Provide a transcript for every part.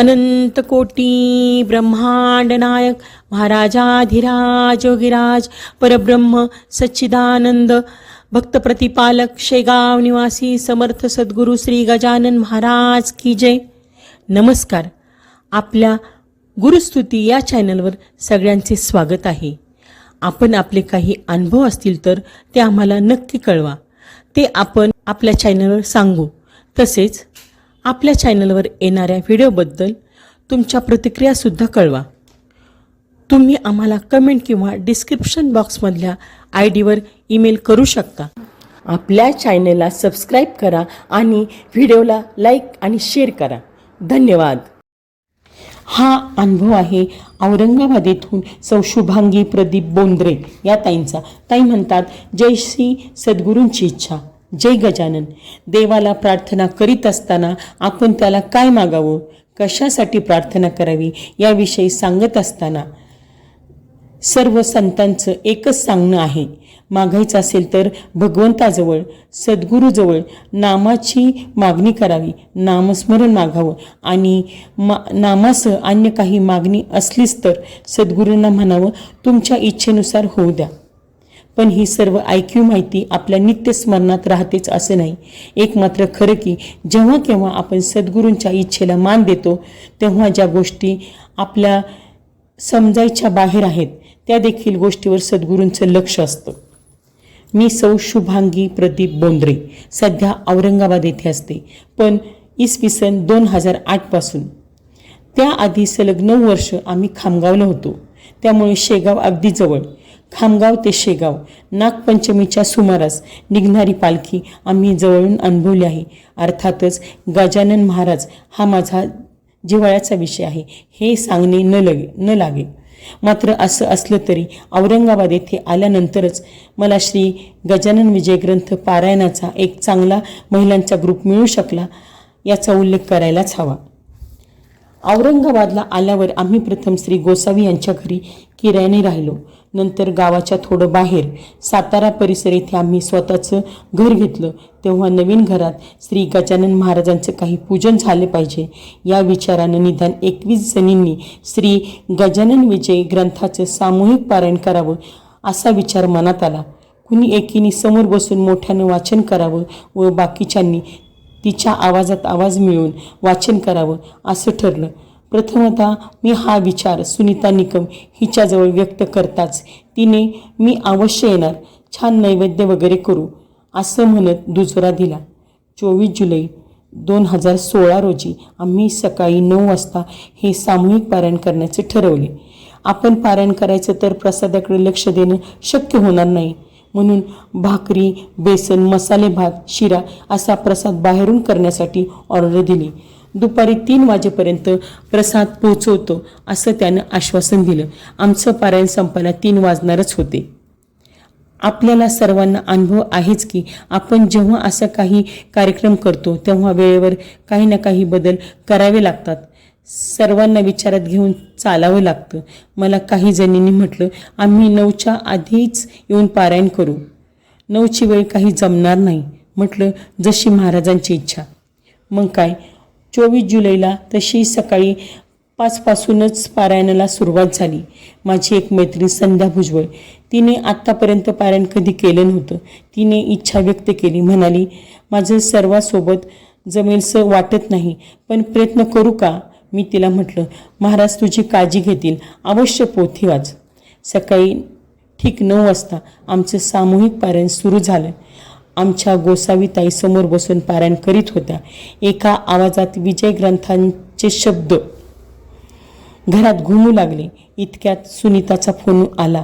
अनंत कोटी ब्रह्मांड नायक महाराजाधिराज योगीराज परब्रह्म सच्चिदानंद भक्त प्रतिपालक शेगाव निवासी समर्थ सद्गुरू श्री गजानन महाराज की जय. नमस्कार. आपल्या गुरुस्तुती या चॅनलवर सगळ्यांचे स्वागत आहे. आपण आपले काही अनुभव असतील तर ते आम्हाला नक्की कळवा. ते आपण आपल्या चॅनलवर सांगू. तसेच आपल्या चॅनलवर येणाऱ्या व्हिडिओबद्दल तुमच्या प्रतिक्रियासुद्धा कळवा. तुम्ही आम्हाला कमेंट किंवा डिस्क्रिप्शन बॉक्समधल्या ID वर ईमेल करू शकता. आपल्या चॅनलला सबस्क्राईब करा आणि व्हिडिओला लाईक आणि शेअर करा. धन्यवाद. हा अनुभव आहे औरंगाबाद येथून सौ शुभांगी प्रदीप बोंद्रे या ताईंचा. ताई म्हणतात, जय श्री सद्गुरूंची इच्छा. जय गजानन. देवाला प्रार्थना करीत असताना आपण त्याला काय मागावं, कशासाठी प्रार्थना करावी याविषयी सांगत असताना सर्व संतांचं एकच सांगणं आहे, मागायचं असेल तर भगवंताजवळ सद्गुरूजवळ नामाची मागणी करावी, नामस्मरण मागावं आणि नामासह अन्य काही मागणी असलीच तर सद्गुरूंना म्हणावं तुमच्या इच्छेनुसार होऊ द्या. पण ही सर्व ऐकीव माहिती आपल्या नित्यस्मरणात राहतेच असं नाही. एक मात्र खरं की जेव्हा केव्हा आपण सद्गुरूंच्या इच्छेला मान देतो तेव्हा ज्या गोष्टी आपल्या समजायच्या बाहेर आहेत त्या देखील गोष्टीवर सद्गुरूंचं लक्ष असतं. मी सौ शुभांगी प्रदीप बोंद्रे सध्या औरंगाबाद येथे असते, पण इसवी सन 2008 पासून. त्याआधी सलग 9 वर्ष आम्ही खामगावला होतो. त्यामुळे शेगाव अगदी जवळ. खामगाव ते शेगाव नागपंचमीच्या सुमारास निघणारी पालखी आम्ही जवळून अनुभवली आहे. अर्थातच गजानन महाराज हा माझा जिव्हाळ्याचा विषय आहे हे सांगणे न लागे. मात्र असं असलं तरी औरंगाबाद येथे आल्यानंतरच मला श्री गजानन विजय ग्रंथ पारायणाचा एक चांगला महिलांचा ग्रुप मिळू शकला याचा उल्लेख करायलाच हवा. औरंगाबादला आल्यावर आम्ही प्रथम श्री गोसावी यांच्या घरी किरायाने राहिलो. नंतर गावाच्या थोडं बाहेर सातारा परिसर येथे आम्ही स्वतःचं घर घेतलं. तेव्हा नवीन घरात श्री गजानन महाराजांचं काही पूजन झाले पाहिजे या विचारानं निदान 21 जणींनी श्री गजानन विजय ग्रंथाचं सामूहिक पारायण करावं असा विचार मनात आला. कुणी एकीने समोर बसून मोठ्यानं वाचन करावं व बाकीच्यांनी तिच्या आवाजात आवाज मिळवून वाचन करावं असं ठरलं. प्रथमतः मी हा विचार सुनीता निकम हिच्याजवळ व्यक्त करताच तिने मी अवश्य येणार, छान नैवेद्य वगैरे करू असं म्हणत दुजोरा दिला. 24 जुलै 2016 रोजी आम्ही सकाळी 9 वाजता हे सामूहिक पारायण करण्याचे ठरवले. आपण पारायण करायचं तर प्रसादाकडे लक्ष देणं शक्य होणार नाही, म्हणून भाकरी, बेसन, मसाले भात, शिरा असा प्रसाद बाहेरून करण्यासाठी ऑर्डर दिली. दुपारी 3 वाजेपर्यंत प्रसाद पोहोचवतो असं त्यानं आश्वासन दिलं. आमचं पारायण संपायला 3 वाजणारच होते. आपल्याला सर्वांना अनुभव आहेच की आपण जेव्हा असं काही कार्यक्रम करतो तेव्हा वेळेवर काही ना काही बदल करावे लागतात. सर्वांना विचारात घेऊन चालावं लागतं. मला काही जणींनी म्हटलं आम्ही 9च्या आधीच येऊन पारायण करू, 9ची वेळ काही जमणार नाही. म्हटलं जशी महाराजांची इच्छा. मग काय 24 जुलैला तशी सकाळी 5 पासूनच पारायणाला सुरुवात झाली. माझी एक मैत्रीण संध्या भुजबळ, तिने आत्तापर्यंत पारायण कधी केलं नव्हतं. तिने इच्छा व्यक्त केली. म्हणाली माझं सर्वांसोबत जमेलसं वाटत नाही, पण प्रयत्न करू का? मी तिला म्हटलं महाराज तुझी काळजी घेतील, अवश्य पोथी वाच. सकाळी ठीक 9 वाजता आमचं सामूहिक पारायण सुरू झालं. आमच्या गोसावीताई समोर बसून पारायण करीत होत्या. एका आवाजात विजय ग्रंथांचे शब्द घरात घुमू लागले. इतक्यात सुनीताचा फोन आला.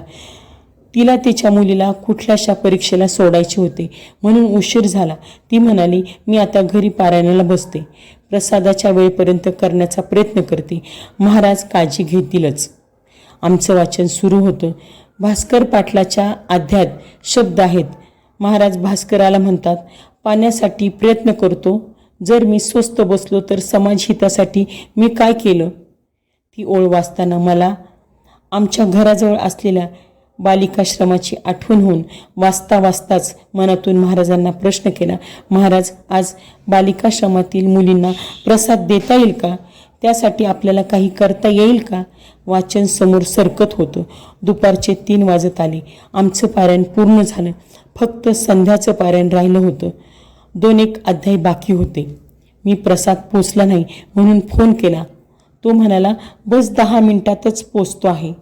तिला तिच्या मुलीला कुठल्याशा परीक्षेला सोडायचे होते म्हणून उशीर झाला. ती म्हणाली मी आता घरी पारायणाला बसते, प्रसादाच्या वेळेपर्यंत करण्याचा प्रयत्न करते, महाराज काळजी घेतीलच. आमचं वाचन सुरू होतं. भास्कर पाटलाच्या अध्यात शब्द आहेत. महाराज भास्कराला म्हणतात पाण्यासाठी प्रयत्न करतो, जर मी स्वस्त बसलो तर समाजहितासाठी मी काय केलं. ती ओळ वाचताना मला आमच्या घराजवळ असलेल्या बालिकाश्रमाची आठवण होऊन वाचताच मनातून महाराजांना प्रश्न केला, महाराज आज बालिकाश्रमातील मुलींना प्रसाद देता येईल का? त्यासाठी आपल्याला काही करता येईल का? वाचन समोर सरकत होतं. दुपारचे 3 वाजत आले. आमचं पारायण पूर्ण झालं. फक्त संध्याचं पारायण राहिलं होतं. 2-1 अध्याय बाकी होते. मी प्रसाद पोचला नाही म्हणून फोन केला. तो म्हणाला, बस 10 मिनिटातच पोचतो आहे.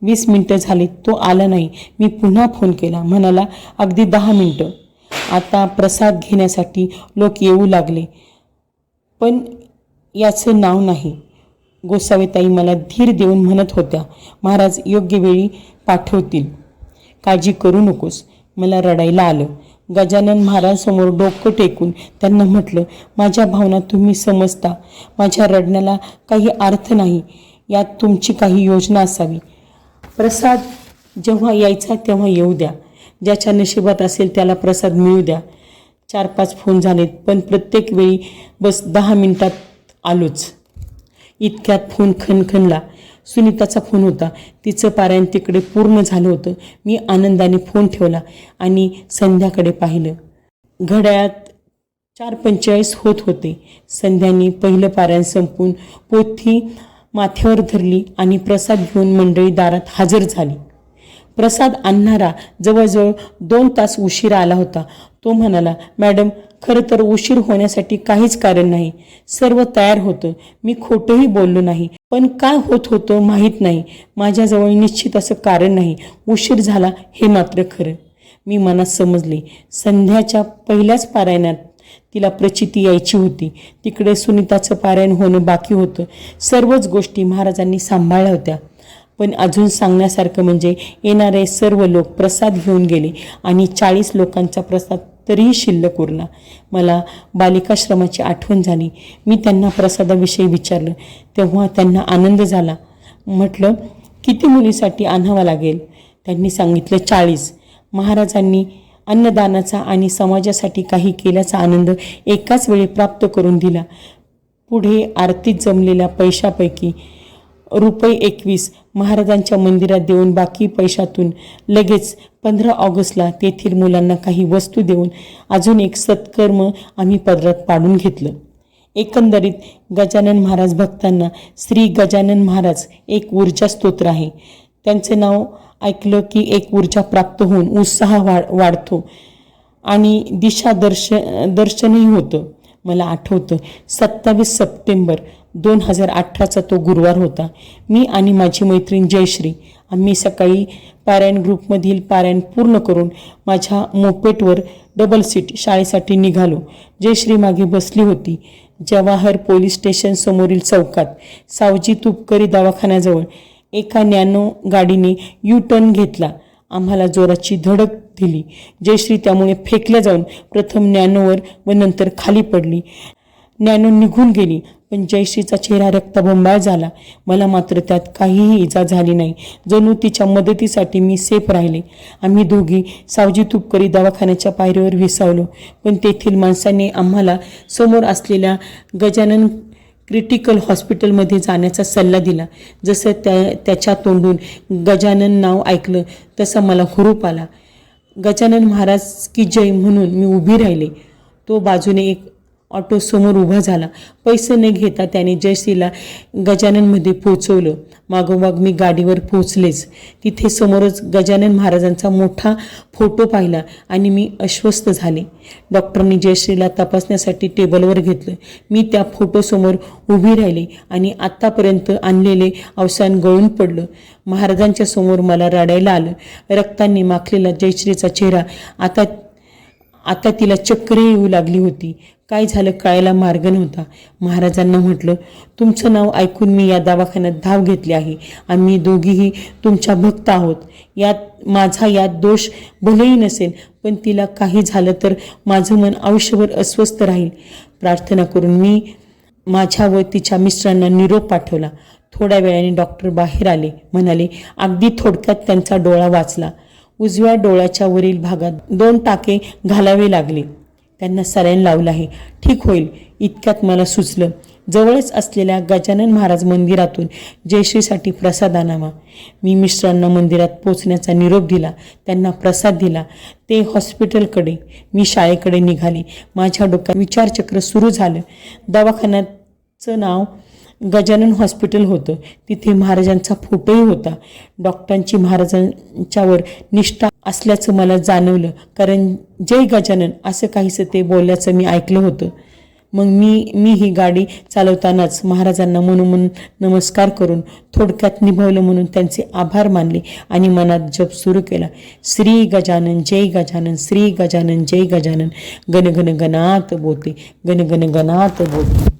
20 मिनिटं झाली, तो आला नाही. मी पुन्हा फोन केला. म्हणाला, अगदी 10 मिनिटं. आता प्रसाद घेण्यासाठी लोक येऊ लागले, पण याचं नाव नाही. गोसावीताई मला धीर देऊन म्हणत होत्या, महाराज योग्य वेळी पाठवतील, काळजी करू नकोस. मला रडायला आलं. गजानन महाराजांसमोर डोकं टेकून त्यांना म्हटलं, माझ्या भावना तुम्ही समजता. माझ्या रडण्याला काही अर्थ नाही. यात तुमची काही योजना असावी. प्रसाद जेव्हा यायचा तेव्हा येऊ द्या. ज्याच्या नशिबात असेल त्याला प्रसाद मिळू द्या. 4-5 फोन झालेत, पण प्रत्येक वेळी बस 10 मिनिटात आलोच. इतक्यात फोन खणखणला. सुनीताचा फोन होता. तिचं पारायण तिकडे पूर्ण झालं होतं. मी आनंदाने फोन ठेवला आणि संध्याकडे पाहिलं. घड्याळात 4:45 होत होते. संध्याने पहिलं पारायण संपून पोथी माथ्यावर धरली आणि प्रसाद घेऊन मंडळी दारात हजर झाली. प्रसाद आणणारा जवळजवळ 2 तास उशिरा आला होता. तो म्हणाला, मॅडम, खरं तर उशीर होण्यासाठी काहीच कारण नाही. सर्व तयार होतं. मी खोटंही बोललो नाही. पण काय होत होतं माहीत नाही. माझ्याजवळ निश्चित असं कारण नाही. उशीर झाला हे मात्र खरं. मी मनात समजले. संध्याच्या पहिल्याच पारायणात तिला प्रचिती यायची होती. तिकडे सुनीताचं पारायण होणं बाकी होतं. सर्वच गोष्टी महाराजांनी सांभाळल्या होत्या. पण अजून सांगण्यासारखं म्हणजे येणारे सर्व लोक प्रसाद घेऊन गेले आणि 40 लोकांचा प्रसाद तरीही शिल्लक उरला. मला बालिकाश्रमाची आठवण झाली. मी त्यांना प्रसादाविषयी विचारलं तेव्हा त्यांना आनंद झाला. म्हटलं, किती मुलीसाठी आणावा लागेल? त्यांनी सांगितलं 40. महाराजांनी अन्नदानाचा आणि समाजासाठी काही केल्याचा आनंद एकाच वेळी प्राप्त करून दिला. पुढे आरतीत जमलेल्या पैशापैकी ₹21 महाराजांच्या मंदिरात देऊन बाकी पैशातून लगेच 15 ऑगस्टला तेथील मुलांना काही वस्तू देऊन अजून एक सत्कर्म आम्ही पदरात पाडून घेतलं. एकंदरीत गजानन महाराज भक्तांना श्री गजानन महाराज एक ऊर्जा स्तोत्र आहे. त्यांचं नाव ऐकलं की एक ऊर्जा प्राप्त होऊन उत्साह वाढतो आणि दर्शनही होतं. मला आठवतं 27 सप्टेंबर 2018चा तो गुरुवार होता. मी आणि माझी मैत्रीण जयश्री आम्ही सकाळी पारायण ग्रुपमधील पारायण पूर्ण करून माझ्या मोपेटवर डबल सीट शाळेसाठी निघालो. जयश्री मागे बसली होती. जवाहर पोलीस स्टेशन समोरील चौकात सावजी तुपकरी दवाखान्याजवळ एका नॅनो गाडीने यू टर्न घेतला. आम्हाला जोराची धडक दिली. जयश्री त्यामुळे फेकल्या जाऊन प्रथम नॅनोवर व नंतर खाली पडली. नॅनो निघून गेली, पण जयश्रीचा चेहरा रक्तबंबाळ झाला. मला मात्र त्यात काहीही इजा झाली नाही. जणू तिच्या मदतीसाठी मी सेफ राहिले. आम्ही दोघी सावजी तुपकरी दवाखान्याच्या पायरीवर विसावलो, पण तेथील माणसांनी आम्हाला समोर असलेल्या गजानन क्रिटिकल हॉस्पिटलमध्ये जाण्याचा सल्ला दिला. जसं त्याच्या तोंडून गजानन नाव ऐकलं तसा मला हुरूप आला. गजानन महाराज की जय म्हणून मी उभी राहिले. तो बाजूने एक ऑटो समोर उभा झाला. पैसे न घेता त्याने जयश्रीला गजाननमध्ये पोहोचवलं. मागोमाग मी गाडीवर पोहोचलेच. तिथे समोरच गजानन महाराजांचा मोठा फोटो पाहिला आणि मी अस्वस्थ झाले. डॉक्टरनी जयश्रीला तपासण्यासाठी टेबलवर घेतलं. मी त्या फोटोसमोर उभी राहिले आणि आत्तापर्यंत आणलेले अवसान गळून पडलं. महाराजांच्या समोर मला रडायला आलं. रक्तांनी माखलेला जयश्रीचा चेहरा आता तिला चक्कर येऊ लागली होती. काय झालं कळायला मार्ग नव्हता. महाराजांना म्हटलं, तुमचं नाव ऐकून मी या दवाखान्यात धाव घेतली आहे. आम्ही दोघीही तुमच्या भक्त आहोत. माझा यात दोष भलेही नसेल, पण तिला काही झालं तर माझं मन आयुष्यभर अस्वस्थ राहील. प्रार्थना करून मी माझ्या व तिच्या मिस्टरांना निरोप पाठवला. थोड्या वेळाने डॉक्टर बाहेर आले. म्हणाले, अगदी थोडक्यात त्यांचा डोळा वाचला. उजव्या डोळ्याच्या वरील भागात 2 टाके घालावे लागले. त्यांना सलाईन लावलं आहे. ठीक होईल. इतक्यात मला सुचलं, जवळच असलेल्या गजानन महाराज मंदिरातून जयश्रीसाठी प्रसाद आणावा. मी मिस्टरांना मंदिरात पोचण्याचा निरोप दिला. त्यांना प्रसाद दिला. ते हॉस्पिटलकडे, मी शाळेकडे निघाले. माझ्या डोक्यात विचारचक्र सुरू झालं. दवाखान्याचं नाव गजानन हॉस्पिटल होतं. तिथे महाराजांचा फोटोही होता. डॉक्टरांची महाराजांच्यावर निष्ठा असल्याचं मला जाणवलं, कारण जय गजानन असं काहीसं ते बोलल्याचं मी ऐकलं होतं. मग मी ही गाडी चालवतानाच महाराजांना मनोमन नमस्कार करून थोडक्यात निभावलं म्हणून त्यांचे आभार मानले आणि मनात जप सुरू केला. श्री गजानन जय गजानन, श्री गजानन जय गजानन, गण गण गणात बोते, गण गण गणात बोते.